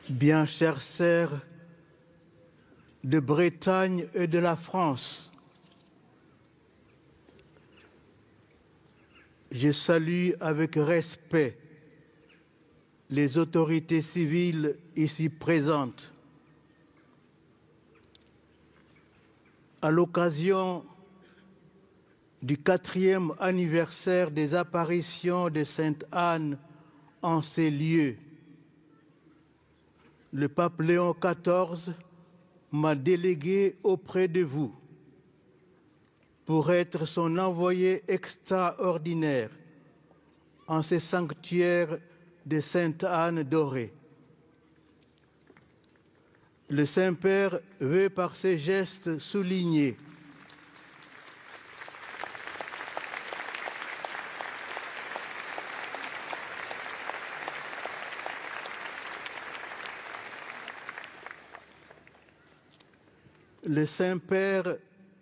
Bien chères sœurs de Bretagne et de la France, je salue avec respect les autorités civiles ici présentes. À l'occasion du 4e anniversaire des apparitions de Sainte Anne en ces lieux, le pape Léon XIV m'a délégué auprès de vous pour être son envoyé extraordinaire en ces sanctuaires de Sainte Anne dorée. Le Saint-Père veut par ces gestes souligner Le Saint-Père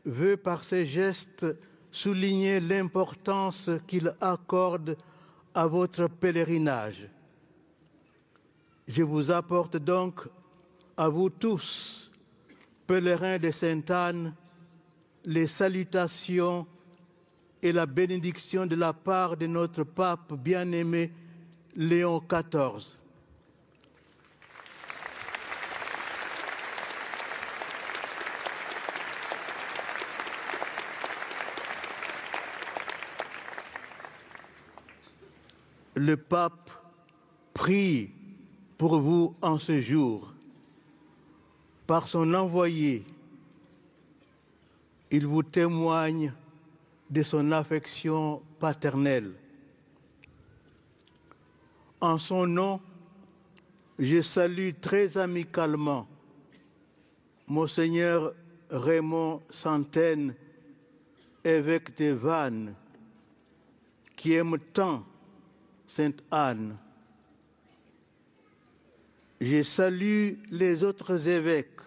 veut par ces gestes souligner l'importance qu'il accorde à votre pèlerinage. Je vous apporte donc à vous tous, pèlerins de Sainte-Anne, les salutations et la bénédiction de la part de notre pape bien-aimé Léon XIV. Le pape prie pour vous en ce jour. Par son envoyé, il vous témoigne de son affection paternelle. En son nom, je salue très amicalement Monseigneur Raymond Santaine, évêque de Vannes, qui aime tant Sainte Anne. Je salue les autres évêques,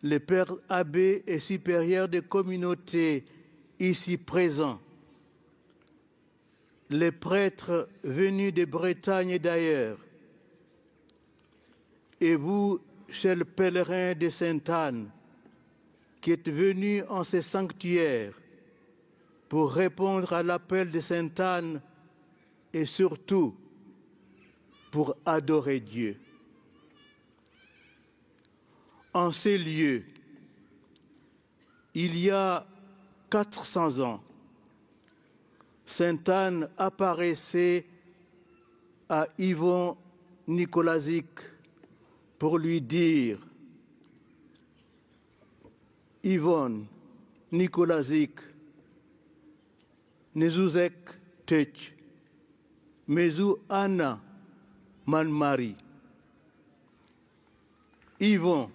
les pères abbés et supérieurs des communautés ici présents, les prêtres venus de Bretagne et d'ailleurs, et vous, chers pèlerins de Sainte Anne, qui êtes venus en ces sanctuaires pour répondre à l'appel de Sainte Anne et surtout pour adorer Dieu. En ces lieux, il y a 400 ans, Sainte Anne apparaissait à Yvon Nicolazic pour lui dire « Yvonne Nicolazic, nezuzek tech, mezu Anna man Marie. » Yvon,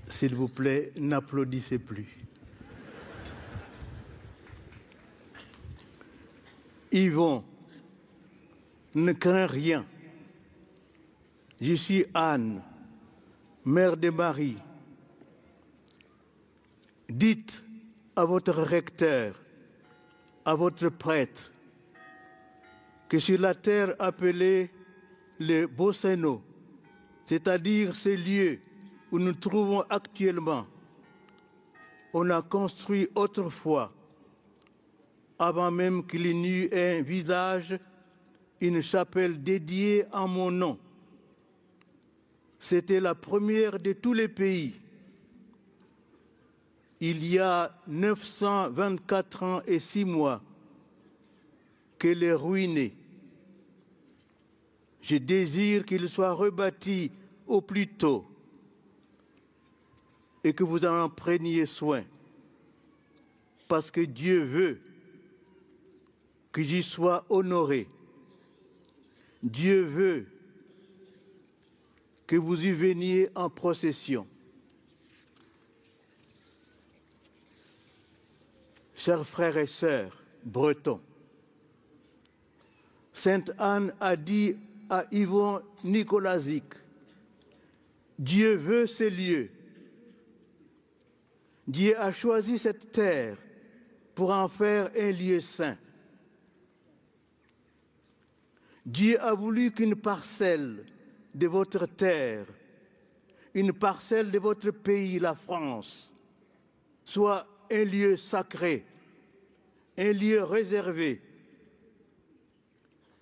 s'il vous plaît, n'applaudissez plus. Yvon, ne crains rien. Je suis Anne, mère de Marie. Dites à votre recteur, à votre prêtre, que sur la terre appelée le Bosséno, c'est-à-dire ces lieux où nous nous trouvons actuellement, on a construit autrefois, avant même qu'il n'y eût un visage, une chapelle dédiée en mon nom. C'était la première de tous les pays. Il y a 924 ans et 6 mois qu'elle est ruinée. Je désire qu'il soit rebâti au plus tôt et que vous en preniez soin, parce que Dieu veut que j'y sois honoré. Dieu veut que vous y veniez en procession. Chers frères et sœurs bretons, Sainte Anne a dit à Yvon Nicolazic Dieu veut ces lieux. Dieu a choisi cette terre pour en faire un lieu saint. Dieu a voulu qu'une parcelle de votre terre, une parcelle de votre pays, la France, soit un lieu sacré, un lieu réservé.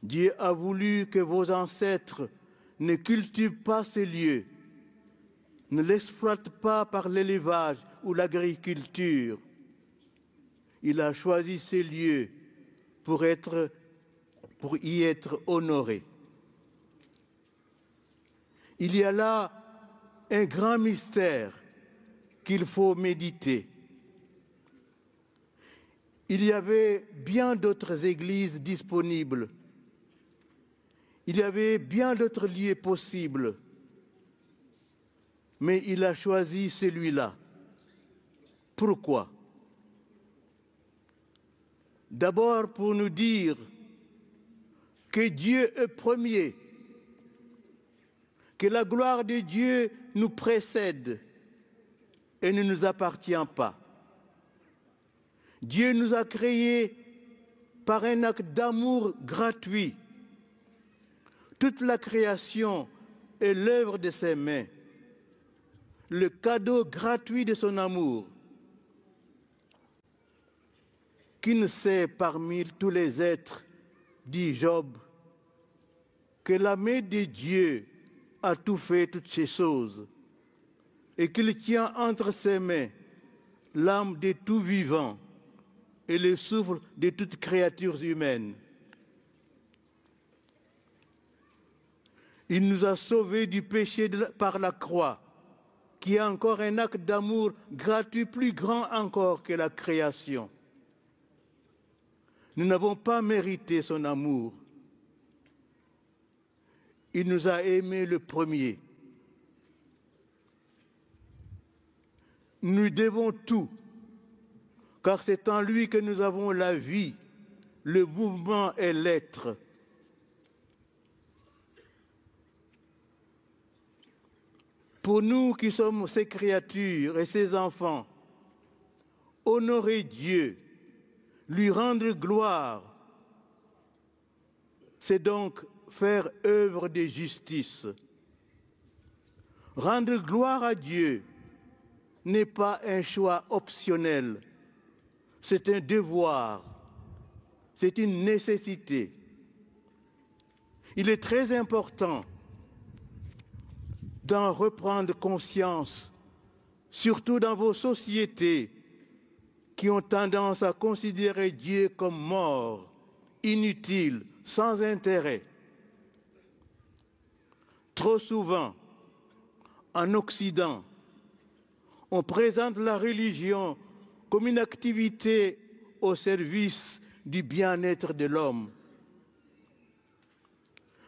Dieu a voulu que vos ancêtres ne cultivent pas ces lieux, ne l'exploitent pas par l'élevage ou l'agriculture. Il a choisi ces lieux pour y être honoré. Il y a là un grand mystère qu'il faut méditer. Il y avait bien d'autres églises disponibles. Il y avait bien d'autres lieux possibles. Mais il a choisi celui-là. Pourquoi? D'abord pour nous dire que Dieu est premier, que la gloire de Dieu nous précède et ne nous appartient pas. Dieu nous a créés par un acte d'amour gratuit. Toute la création est l'œuvre de ses mains, le cadeau gratuit de son amour. Qui ne sait parmi tous les êtres, dit Job, que la main de Dieu a tout fait, toutes ces choses, et qu'il tient entre ses mains l'âme de tout vivant et le souffle de toute créature humaine. Il nous a sauvés du péché par la croix, qui est encore un acte d'amour gratuit, plus grand encore que la création. Nous n'avons pas mérité son amour. Il nous a aimés le premier. Nous devons tout, car c'est en lui que nous avons la vie, le mouvement et l'être. Pour nous qui sommes ses créatures et ses enfants, honorer Dieu, lui rendre gloire, c'est donc faire œuvre de justice. Rendre gloire à Dieu n'est pas un choix optionnel, c'est un devoir, c'est une nécessité. Il est très important d'en reprendre conscience, surtout dans vos sociétés qui ont tendance à considérer Dieu comme mort, inutile, sans intérêt. Trop souvent, en Occident, on présente la religion comme une activité au service du bien-être de l'homme.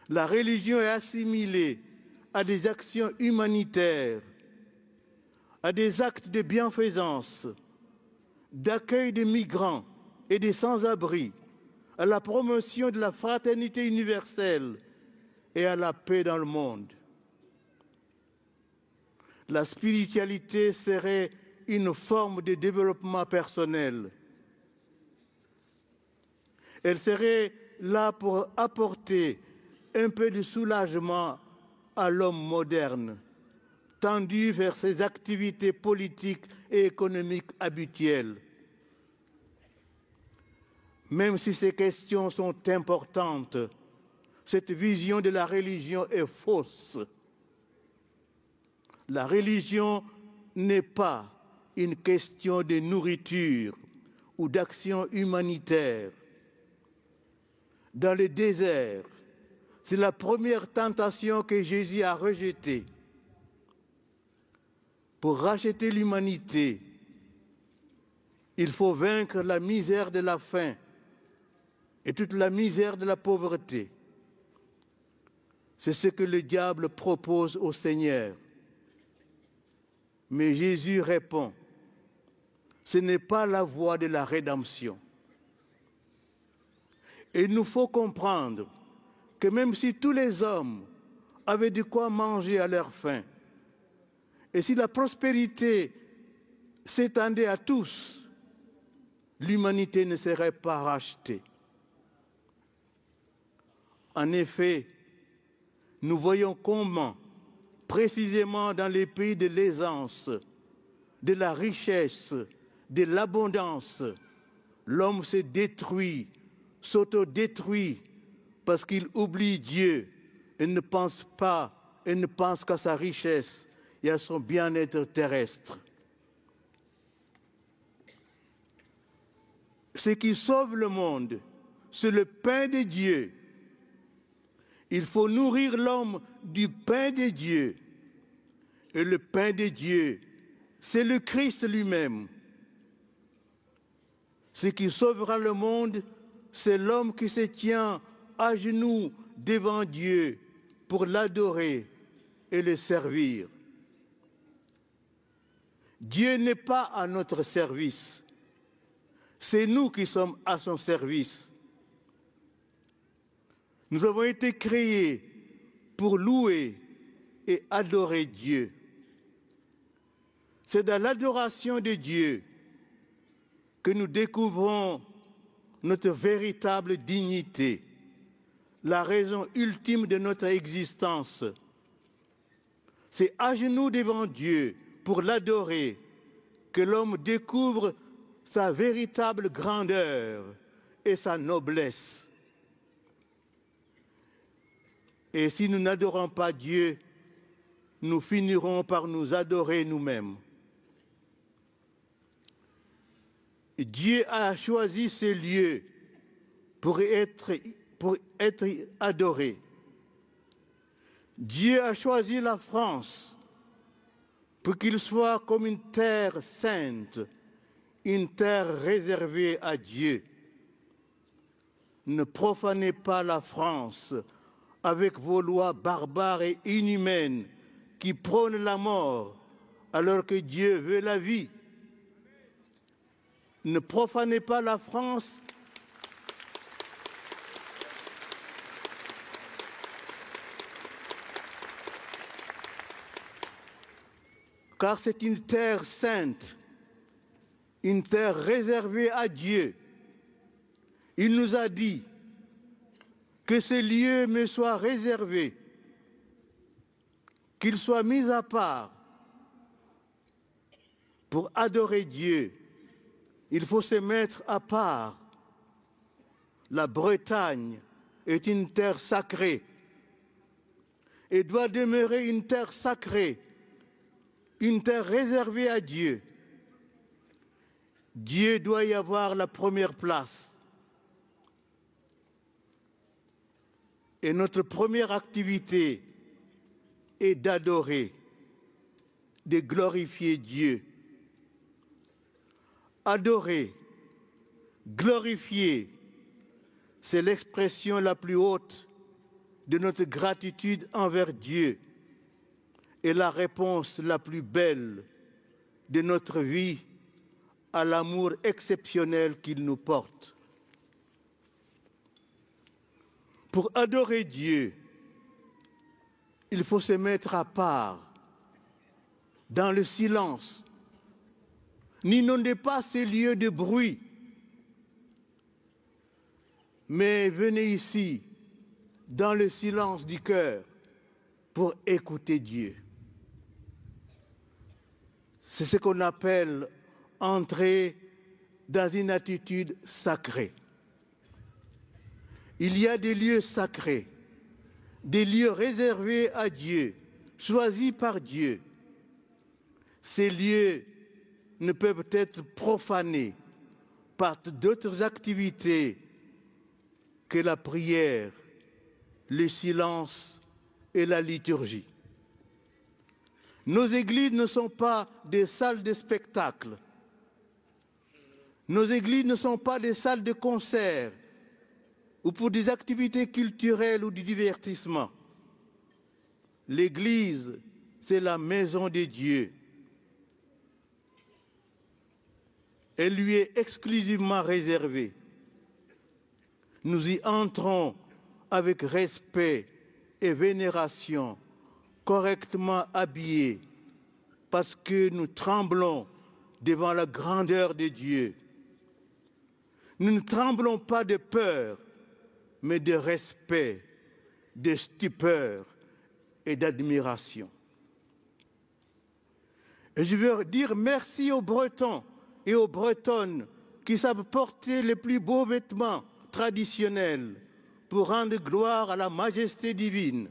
La religion est assimilée à des actions humanitaires, à des actes de bienfaisance, d'accueil des migrants et des sans-abri, à la promotion de la fraternité universelle et à la paix dans le monde. La spiritualité serait une forme de développement personnel. Elle serait là pour apporter un peu de soulagement à l'homme moderne, tendu vers ses activités politiques et économiques habituelles. Même si ces questions sont importantes, cette vision de la religion est fausse. La religion n'est pas une question de nourriture ou d'action humanitaire. Dans le désert, c'est la première tentation que Jésus a rejetée. Pour racheter l'humanité, il faut vaincre la misère de la faim et toute la misère de la pauvreté. C'est ce que le diable propose au Seigneur. Mais Jésus répond, ce n'est pas la voie de la rédemption. Et il nous faut comprendre que même si tous les hommes avaient de quoi manger à leur faim, Et si la prospérité s'étendait à tous, l'humanité ne serait pas rachetée. En effet, nous voyons comment, précisément dans les pays de l'aisance, de la richesse, de l'abondance, l'homme se détruit, s'autodétruit parce qu'il oublie Dieu et ne pense qu'à sa richesse et à son bien-être terrestre. Ce qui sauve le monde, c'est le pain de Dieu. Il faut nourrir l'homme du pain de Dieu. Et le pain de Dieu, c'est le Christ lui-même. Ce qui sauvera le monde, c'est l'homme qui se tient à genoux devant Dieu pour l'adorer et le servir. Dieu n'est pas à notre service. C'est nous qui sommes à son service. Nous avons été créés pour louer et adorer Dieu. C'est dans l'adoration de Dieu que nous découvrons notre véritable dignité, la raison ultime de notre existence. C'est à genoux devant Dieu pour l'adorer que l'homme découvre sa véritable grandeur et sa noblesse. Et si nous n'adorons pas Dieu, nous finirons par nous adorer nous-mêmes. Dieu a choisi ces lieux pour être adoré. Dieu a choisi la France pour qu'il soit comme une terre sainte, une terre réservée à Dieu. Ne profanez pas la France avec vos lois barbares et inhumaines qui prônent la mort alors que Dieu veut la vie. Ne profanez pas la France car c'est une terre sainte, une terre réservée à Dieu. Il nous a dit que ce lieu me soit réservé, qu'il soit mis à part pour adorer Dieu. Il faut se mettre à part. La Bretagne est une terre sacrée et doit demeurer une terre sacrée, une terre réservée à Dieu. Dieu doit y avoir la première place. Et notre première activité est d'adorer, de glorifier Dieu. Adorer, glorifier, c'est l'expression la plus haute de notre gratitude envers Dieu et la réponse la plus belle de notre vie à l'amour exceptionnel qu'il nous porte. Pour adorer Dieu, il faut se mettre à part, dans le silence. N'inondez pas ces lieux de bruit, mais venez ici, dans le silence du cœur, pour écouter Dieu. C'est ce qu'on appelle entrer dans une attitude sacrée. Il y a des lieux sacrés, des lieux réservés à Dieu, choisis par Dieu. Ces lieux ne peuvent être profanés par d'autres activités que la prière, le silence et la liturgie. Nos églises ne sont pas des salles de spectacle. Nos églises ne sont pas des salles de concert ou pour des activités culturelles ou du divertissement. L'église, c'est la maison de Dieu. Elle lui est exclusivement réservée. Nous y entrons avec respect et vénération, correctement habillés, parce que nous tremblons devant la grandeur de Dieu. Nous ne tremblons pas de peur, mais de respect, de stupeur et d'admiration. Et je veux dire merci aux Bretons et aux Bretonnes qui savent porter les plus beaux vêtements traditionnels pour rendre gloire à la majesté divine.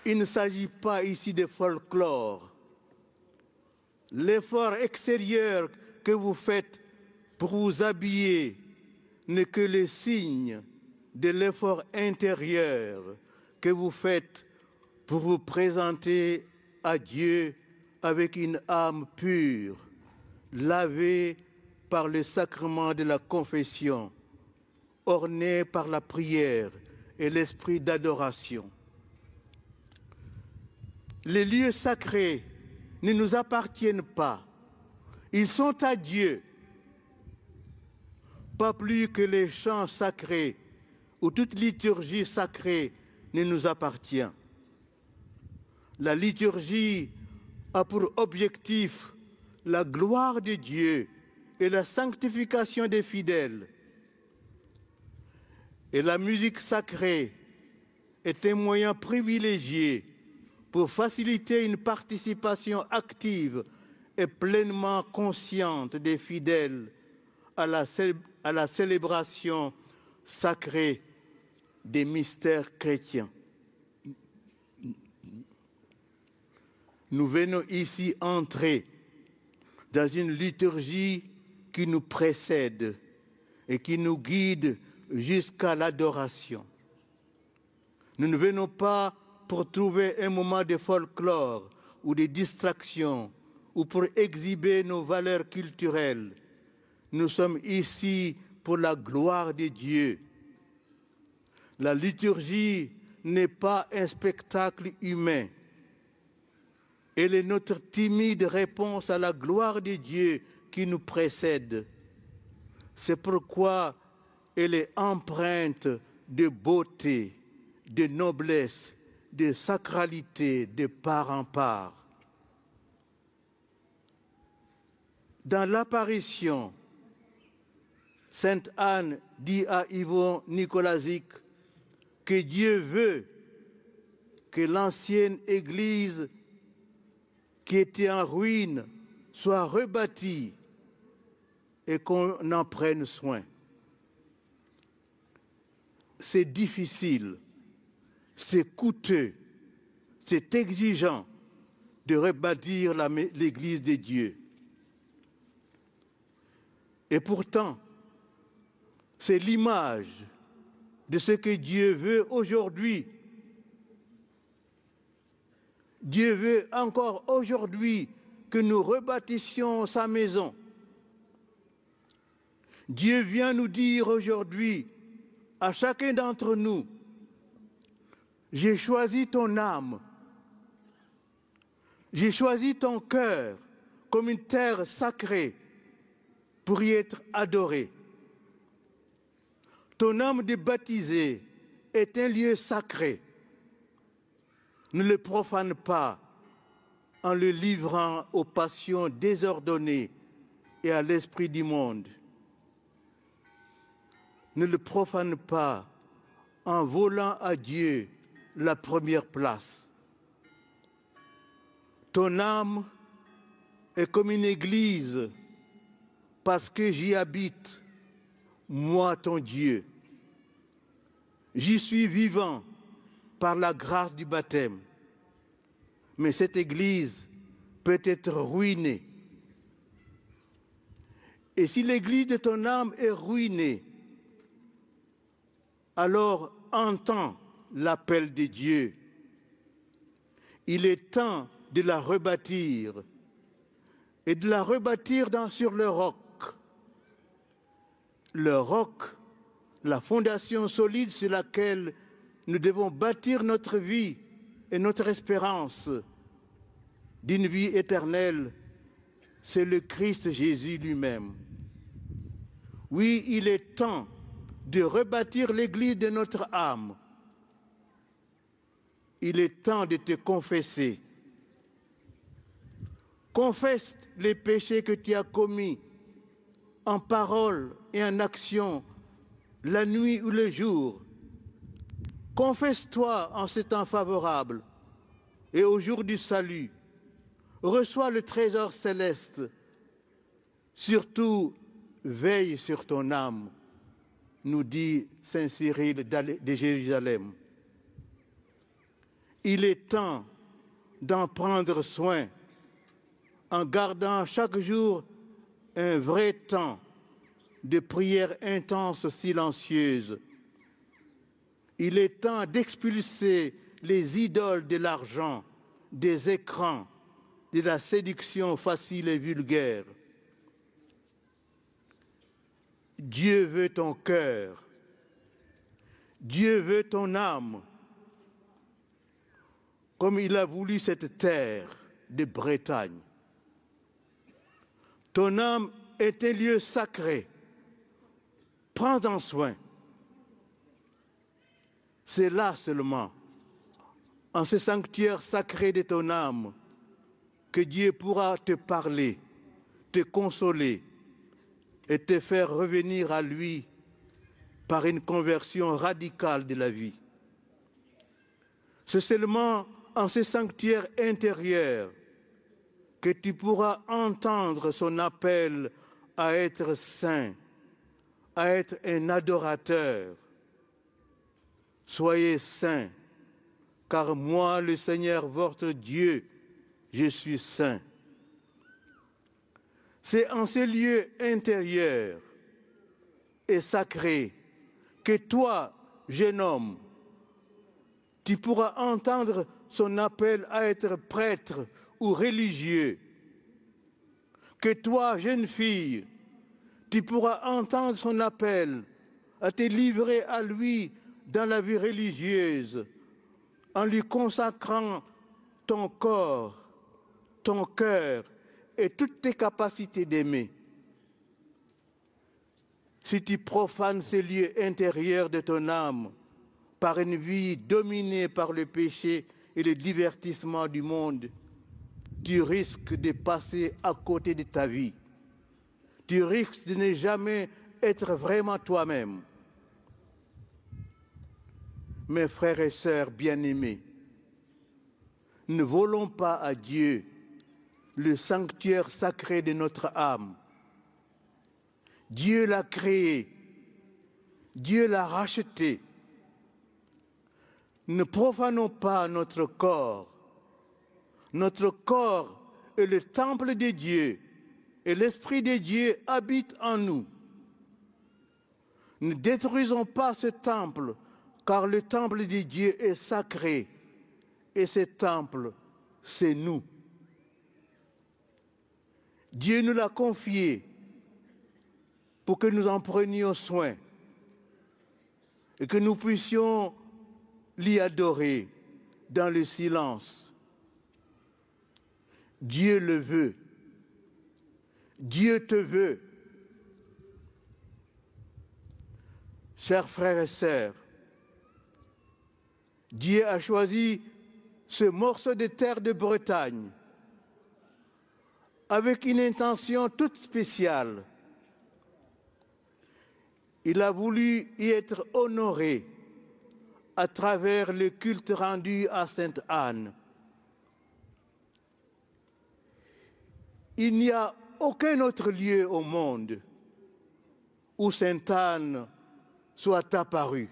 Il ne s'agit pas ici de folklore. L'effort extérieur que vous faites pour vous habiller n'est que le signe de l'effort intérieur que vous faites pour vous présenter à Dieu avec une âme pure, lavée par le sacrement de la confession, ornée par la prière et l'esprit d'adoration. Les lieux sacrés ne nous appartiennent pas. Ils sont à Dieu, pas plus que les chants sacrés ou toute liturgie sacrée ne nous appartient. La liturgie a pour objectif la gloire de Dieu et la sanctification des fidèles. Et la musique sacrée est un moyen privilégié pour faciliter une participation active et pleinement consciente des fidèles à la célébration sacrée des mystères chrétiens. Nous venons ici entrer dans une liturgie qui nous précède et qui nous guide jusqu'à l'adoration. Nous ne venons pas pour trouver un moment de folklore ou de distraction ou pour exhiber nos valeurs culturelles. Nous sommes ici pour la gloire de Dieu. La liturgie n'est pas un spectacle humain. Elle est notre timide réponse à la gloire de Dieu qui nous précède. C'est pourquoi elle est empreinte de beauté, de noblesse, de sacralité de part en part. Dans l'apparition, Sainte Anne dit à Yvon Nicolazic que Dieu veut que l'ancienne Église qui était en ruine soit rebâtie et qu'on en prenne soin. C'est difficile, c'est coûteux, c'est exigeant de rebâtir l'Église de Dieu. Et pourtant, c'est l'image de ce que Dieu veut aujourd'hui. Dieu veut encore aujourd'hui que nous rebâtissions sa maison. Dieu vient nous dire aujourd'hui, à chacun d'entre nous, j'ai choisi ton âme, j'ai choisi ton cœur comme une terre sacrée pour y être adoré. Ton âme de baptisé est un lieu sacré. Ne le profane pas en le livrant aux passions désordonnées et à l'esprit du monde. Ne le profane pas en volant à Dieu la première place. Ton âme est comme une église parce que j'y habite, moi ton Dieu. J'y suis vivant par la grâce du baptême. Mais cette église peut être ruinée. Et si l'église de ton âme est ruinée, alors entends l'appel de Dieu. Il est temps de la rebâtir et de la rebâtir sur le roc. Le roc, la fondation solide sur laquelle nous devons bâtir notre vie et notre espérance d'une vie éternelle, c'est le Christ Jésus lui-même. Oui, il est temps de rebâtir l'église de notre âme. Il est temps de te confesser. Confesse les péchés que tu as commis en parole et en action, la nuit ou le jour. Confesse-toi en ce temps favorable et au jour du salut. Reçois le trésor céleste. Surtout, veille sur ton âme, nous dit Saint Cyril de Jérusalem. Il est temps d'en prendre soin en gardant chaque jour un vrai temps de prière intense silencieuse. Il est temps d'expulser les idoles de l'argent, des écrans, de la séduction facile et vulgaire. Dieu veut ton cœur. Dieu veut ton âme. Comme il a voulu cette terre de Bretagne. Ton âme est un lieu sacré. Prends-en soin. C'est là seulement, en ce sanctuaire sacré de ton âme, que Dieu pourra te parler, te consoler et te faire revenir à lui par une conversion radicale de la vie. C'est seulement en ce sanctuaire intérieur que tu pourras entendre son appel à être saint, à être un adorateur. Soyez saints, car moi, le Seigneur, votre Dieu, je suis saint. C'est en ce lieu intérieur et sacré que toi, jeune homme, tu pourras entendre son appel à être prêtre ou religieux. Que toi, jeune fille, tu pourras entendre son appel à te livrer à lui dans la vie religieuse, en lui consacrant ton corps, ton cœur et toutes tes capacités d'aimer. Si tu profanes ces lieux intérieurs de ton âme par une vie dominée par le péché et le divertissement du monde, tu risques de passer à côté de ta vie. Tu risques de ne jamais être vraiment toi-même. Mes frères et sœurs bien-aimés, ne volons pas à Dieu le sanctuaire sacré de notre âme. Dieu l'a créé, Dieu l'a racheté. Ne profanons pas notre corps. Notre corps est le temple de Dieu et l'Esprit de Dieu habite en nous. Ne détruisons pas ce temple, car le temple de Dieu est sacré et ce temple, c'est nous. Dieu nous l'a confié pour que nous en prenions soin et que nous puissions l'y adorer dans le silence. Dieu le veut. Dieu te veut. Chers frères et sœurs, Dieu a choisi ce morceau de terre de Bretagne avec une intention toute spéciale. Il a voulu y être honoré à travers le culte rendu à Sainte Anne. Il n'y a aucun autre lieu au monde où Sainte Anne soit apparue.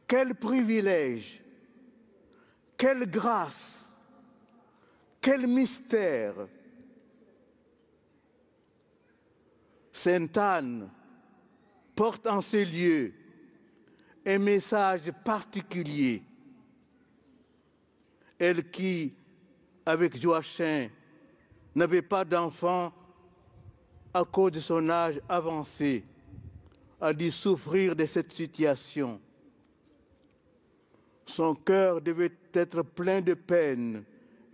Quel privilège, quelle grâce, quel mystère. Sainte Anne porte en ce lieu un message particulier. Elle qui, avec Joachim, n'avait pas d'enfant à cause de son âge avancé, a dû souffrir de cette situation. Son cœur devait être plein de peine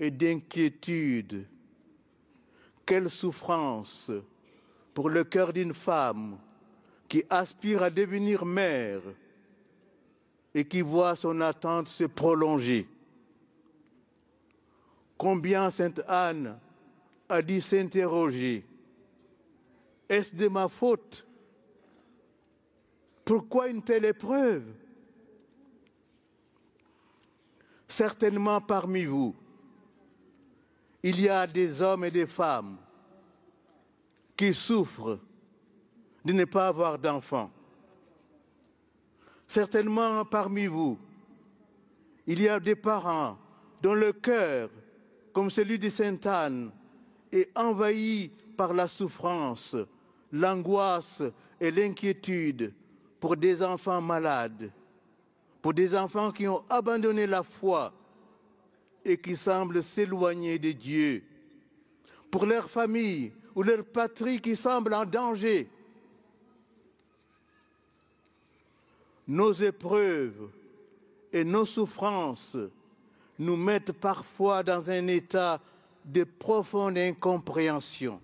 et d'inquiétude. Quelle souffrance pour le cœur d'une femme qui aspire à devenir mère et qui voit son attente se prolonger. Combien Sainte Anne a dû s'interroger. Est-ce de ma faute? Pourquoi une telle épreuve? Certainement parmi vous, il y a des hommes et des femmes qui souffrent de ne pas avoir d'enfants. Certainement parmi vous, il y a des parents dont le cœur, comme celui de Sainte Anne, est envahi par la souffrance, l'angoisse et l'inquiétude pour des enfants malades, pour des enfants qui ont abandonné la foi et qui semblent s'éloigner de Dieu, pour leur famille ou leur patrie qui semble en danger. Nos épreuves et nos souffrances nous mettent parfois dans un état de profonde incompréhension.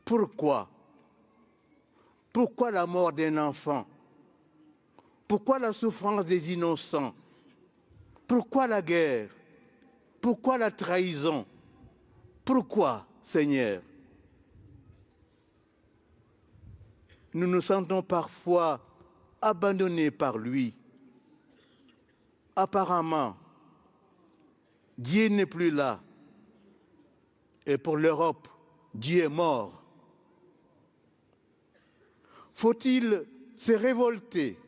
Pourquoi? Pourquoi la mort d'un enfant? Pourquoi la souffrance des innocents? Pourquoi la guerre? Pourquoi la trahison? Pourquoi, Seigneur? Nous nous sentons parfois abandonnés par lui. Apparemment, Dieu n'est plus là. Et pour l'Europe, Dieu est mort. Faut-il se révolter?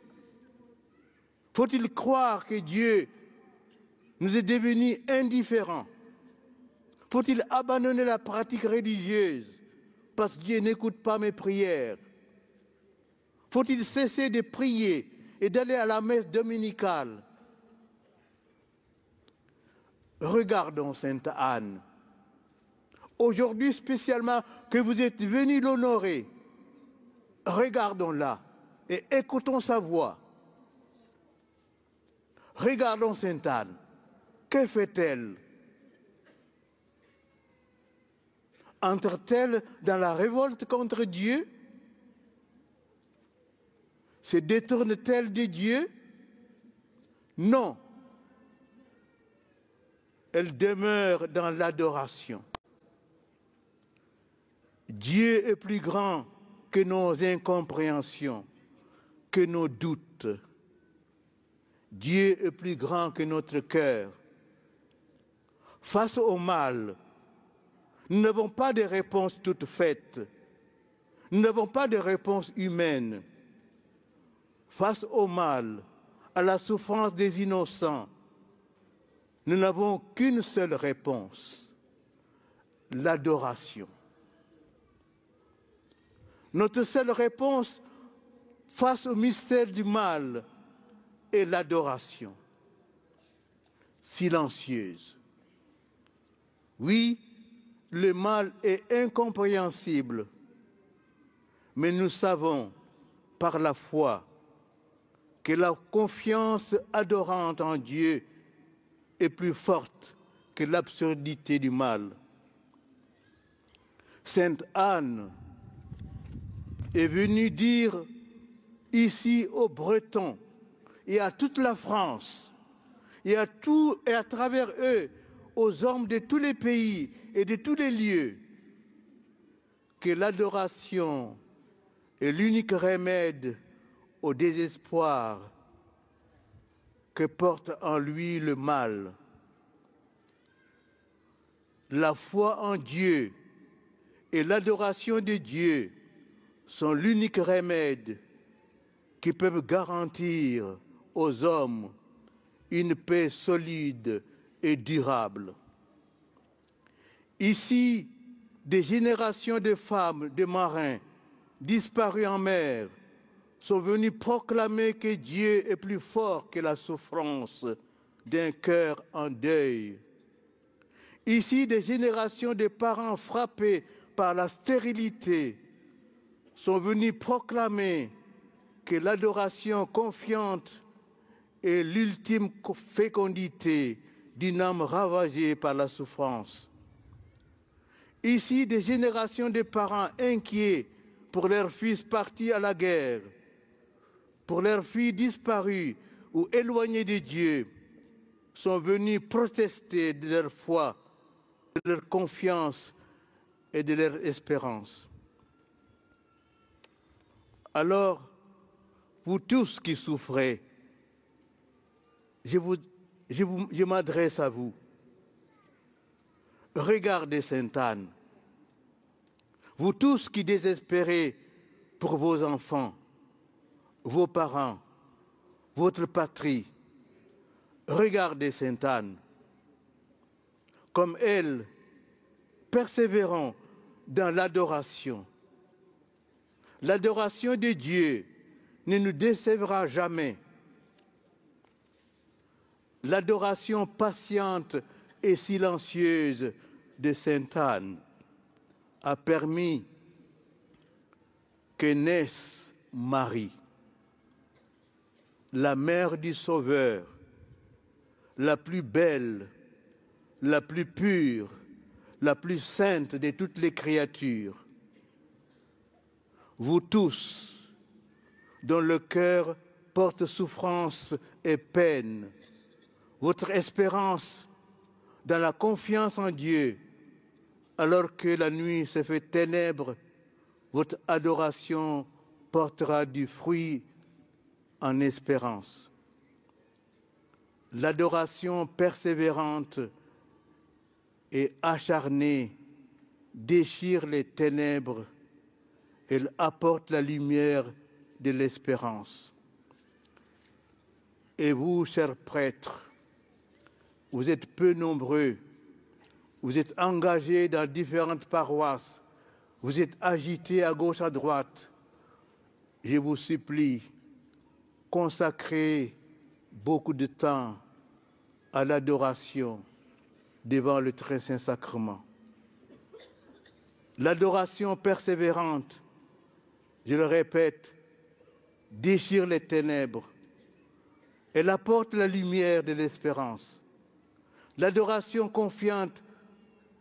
Faut-il croire que Dieu nous est devenu indifférent? Faut-il abandonner la pratique religieuse parce que Dieu n'écoute pas mes prières? Faut-il cesser de prier et d'aller à la messe dominicale? Regardons Sainte Anne. Aujourd'hui spécialement que vous êtes venus l'honorer, regardons-la et écoutons sa voix. Regardons Sainte Anne. Que fait-elle? Entre-t-elle dans la révolte contre Dieu? Se détourne-t-elle de Dieu? Non. Elle demeure dans l'adoration. Dieu est plus grand que nos incompréhensions, que nos doutes. Dieu est plus grand que notre cœur. Face au mal, nous n'avons pas de réponse toute faite. Nous n'avons pas de réponse humaine. Face au mal, à la souffrance des innocents, nous n'avons qu'une seule réponse, l'adoration. Notre seule réponse face au mystère du mal est l'adoration, silencieuse. Oui, le mal est incompréhensible, mais nous savons par la foi que la confiance adorante en Dieu est plus forte que l'absurdité du mal. Sainte Anne est venue dire ici aux Bretons et à toute la France et à travers eux aux hommes de tous les pays et de tous les lieux que l'adoration est l'unique remède au désespoir que porte en lui le mal. La foi en Dieu et l'adoration de Dieu sont l'unique remède qui peuvent garantir aux hommes une paix solide et durable. Ici, des générations de femmes, de marins disparus en mer sont venus proclamer que Dieu est plus fort que la souffrance d'un cœur en deuil. Ici, des générations de parents frappés par la stérilité sont venus proclamer que l'adoration confiante est l'ultime fécondité d'une âme ravagée par la souffrance. Ici, des générations de parents inquiets pour leurs fils partis à la guerre, pour leurs filles disparues ou éloignées de Dieu, sont venus protester de leur foi, de leur confiance et de leur espérance. Alors, vous tous qui souffrez, je m'adresse à vous. Regardez Sainte Anne. Vous tous qui désespérez pour vos enfants, vos parents, votre patrie, regardez Sainte Anne. Comme elle, persévérons dans l'adoration. L'adoration de Dieu ne nous décevra jamais. L'adoration patiente et silencieuse de Sainte Anne a permis que naisse Marie, la mère du Sauveur, la plus belle, la plus pure, la plus sainte de toutes les créatures. Vous tous, dont le cœur porte souffrance et peine, votre espérance dans la confiance en Dieu, alors que la nuit se fait ténèbres, votre adoration portera du fruit en espérance. L'adoration persévérante et acharnée déchire les ténèbres, elle apporte la lumière de l'espérance. Et vous, chers prêtres, vous êtes peu nombreux, vous êtes engagés dans différentes paroisses, vous êtes agités à gauche, à droite. Je vous supplie, consacrez beaucoup de temps à l'adoration devant le très saint sacrement. L'adoration persévérante, je le répète, déchire les ténèbres. Elle apporte la lumière de l'espérance. L'adoration confiante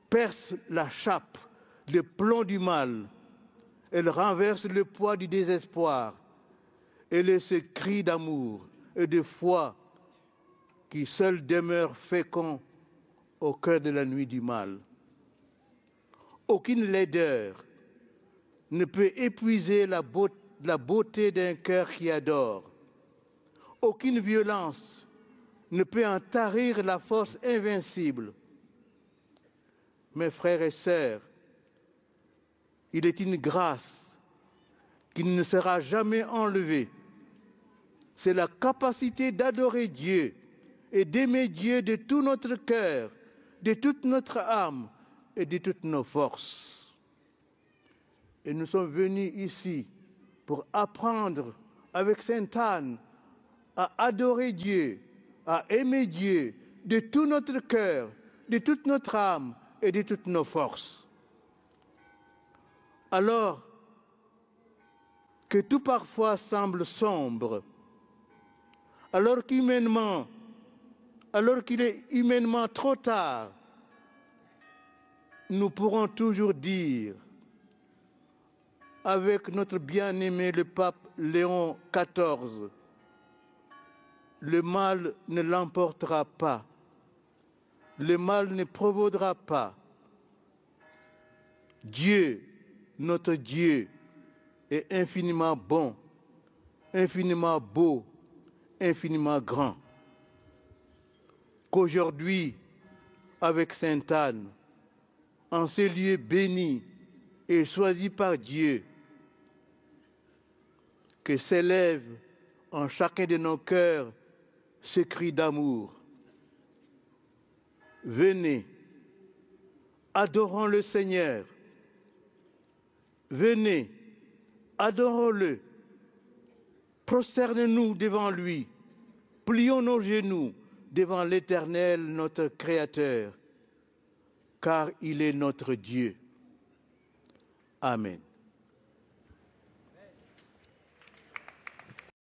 perce la chape, le plomb du mal. Elle renverse le poids du désespoir. Elle est ce cri d'amour et de foi qui seul demeure fécond au cœur de la nuit du mal. Aucune laideur ne peut épuiser la beauté d'un cœur qui adore. Aucune violence ne peut en tarir la force invincible. Mes frères et sœurs, il est une grâce qui ne sera jamais enlevée. C'est la capacité d'adorer Dieu et d'aimer Dieu de tout notre cœur, de toute notre âme et de toutes nos forces. Et nous sommes venus ici pour apprendre avec Sainte Anne à adorer Dieu, à aimer Dieu de tout notre cœur, de toute notre âme et de toutes nos forces. Alors que tout parfois semble sombre, alors qu'il est humainement trop tard, nous pourrons toujours dire, avec notre bien-aimé le pape Léon XIV, le mal ne l'emportera pas, le mal ne prévaudra pas. Dieu, notre Dieu, est infiniment bon, infiniment beau, infiniment grand. Qu'aujourd'hui, avec Sainte Anne, en ces lieux bénis et choisis par Dieu, que s'élève en chacun de nos cœurs ce cri d'amour. Venez, adorons le Seigneur. Venez, adorons-le. Prosternez-nous devant lui. Plions nos genoux devant l'Éternel, notre Créateur, car il est notre Dieu. Amen.